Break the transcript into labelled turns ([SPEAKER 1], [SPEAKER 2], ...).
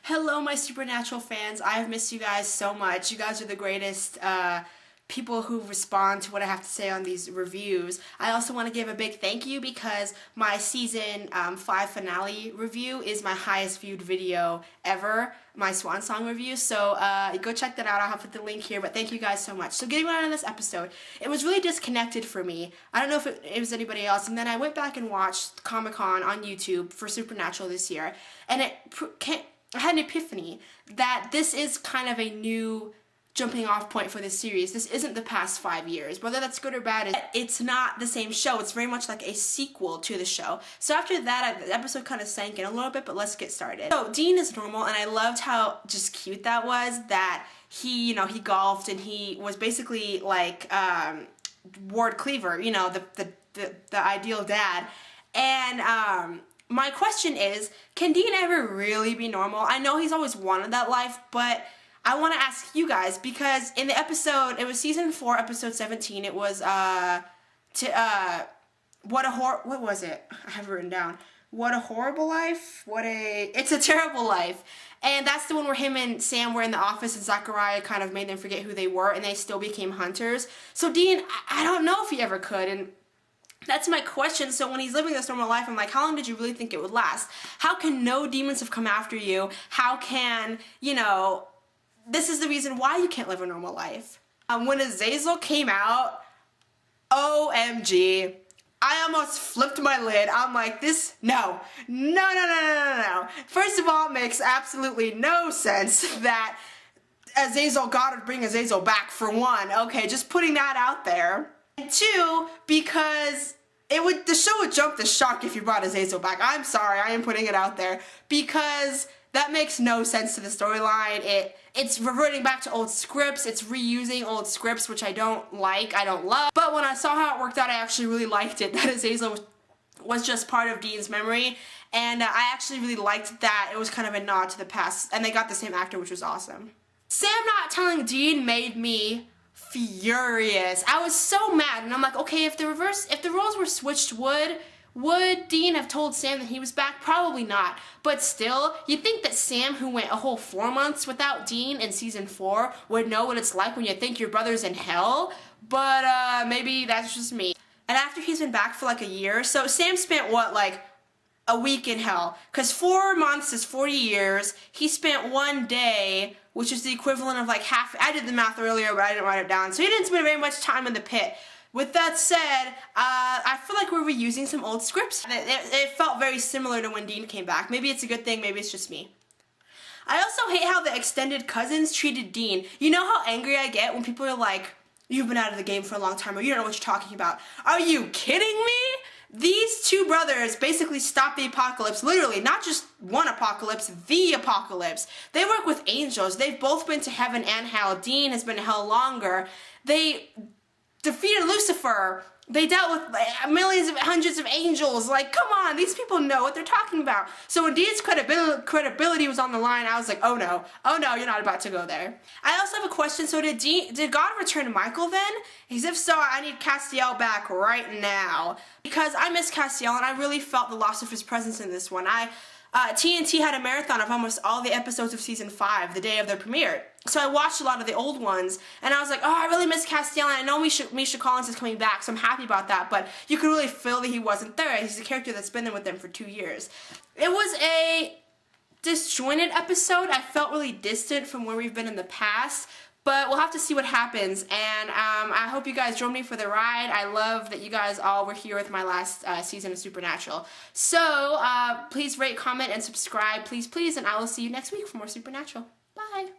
[SPEAKER 1] Hello, my Supernatural fans. I have missed you guys so much. You guys are the greatest people who respond to what I have to say on these reviews. I also want to give a big thank you because my season 5 finale review is my highest viewed video ever, my Swan Song review. So go check that out. I'll have put the link here, but thank you guys so much. So getting right on this episode, it was really disconnected for me. I don't know if it was anybody else, and then I went back and watched Comic-Con on YouTube for Supernatural this year, and I had an epiphany that this is kind of a new jumping off point for this series. This isn't the past 5 years. Whether that's good or bad, it's not the same show. It's very much like a sequel to the show. So after that, the episode kind of sank in a little bit, but let's get started. So Dean is normal, and I loved how just cute that was, that he golfed, and he was basically like Ward Cleaver, the ideal dad. And my question is, can Dean ever really be normal? I know he's always wanted that life, but I want to ask you guys, because in the episode, it was season 4, episode 17, it was, what was it? I have it written down. What a horrible life? It's a terrible life. And that's the one where him and Sam were in the office and Zachariah kind of made them forget who they were, and they still became hunters. So Dean, I don't know if he ever could, and that's my question. So when he's living this normal life, I'm like, how long did you really think it would last? How can no demons have come after you? How can, this is the reason why you can't live a normal life. When Azazel came out, OMG, I almost flipped my lid. I'm like, no. First of all, it makes absolutely no sense that Azazel, God would bring Azazel back, for one. Okay, just putting that out there. And 2, because the show would jump the shark if you brought Azazel back. I'm sorry, I am putting it out there, because that makes no sense to the storyline. It's reverting back to old scripts. It's reusing old scripts, which I don't like, I don't love. But when I saw how it worked out, I actually really liked it, that Azazel was just part of Dean's memory. And I actually really liked that. It was kind of a nod to the past, and they got the same actor, which was awesome. Sam not telling Dean made me furious. I was so mad, and I'm like, okay, if the roles were switched, would Dean have told Sam that he was back? Probably not. But still, you'd think that Sam, who went a whole 4 months without Dean in season 4, would know what it's like when you think your brother's in hell. But maybe that's just me. And after he's been back for like a year, so Sam spent what, like a week in hell? Because 4 months is 40 years. He spent 1 day, which is the equivalent of like half. I did the math earlier, but I didn't write it down. So he didn't spend very much time in the pit. With that said, I feel like we're reusing some old scripts. It felt very similar to when Dean came back. Maybe it's a good thing, maybe it's just me. I also hate how the extended cousins treated Dean. You know how angry I get when people are like, you've been out of the game for a long time, or you don't know what you're talking about. Are you kidding me? These 2 brothers basically stopped the apocalypse, literally, not just one apocalypse, the apocalypse. They work with angels. They've both been to heaven and hell. Dean has been to hell longer. They defeated Lucifer. They dealt with hundreds of angels. Like, come on, these people know what they're talking about. So when Dean's credibility was on the line, I was like, oh no, you're not about to go there. I also have a question. So did God return Michael then? Because if so, I need Castiel back right now, because I miss Castiel, and I really felt the loss of his presence in this one. TNT had a marathon of almost all the episodes of season 5 the day of their premiere. So I watched a lot of the old ones, and I was like, oh, I really miss Castiel, and I know Misha Collins is coming back, so I'm happy about that, but you could really feel that he wasn't there. He's a character that's been there with them for 2 years. It was a disjointed episode. I felt really distant from where we've been in the past, but we'll have to see what happens, and I hope you guys joined me for the ride. I love that you guys all were here with my last season of Supernatural. So please rate, comment, and subscribe, please, and I will see you next week for more Supernatural. Bye!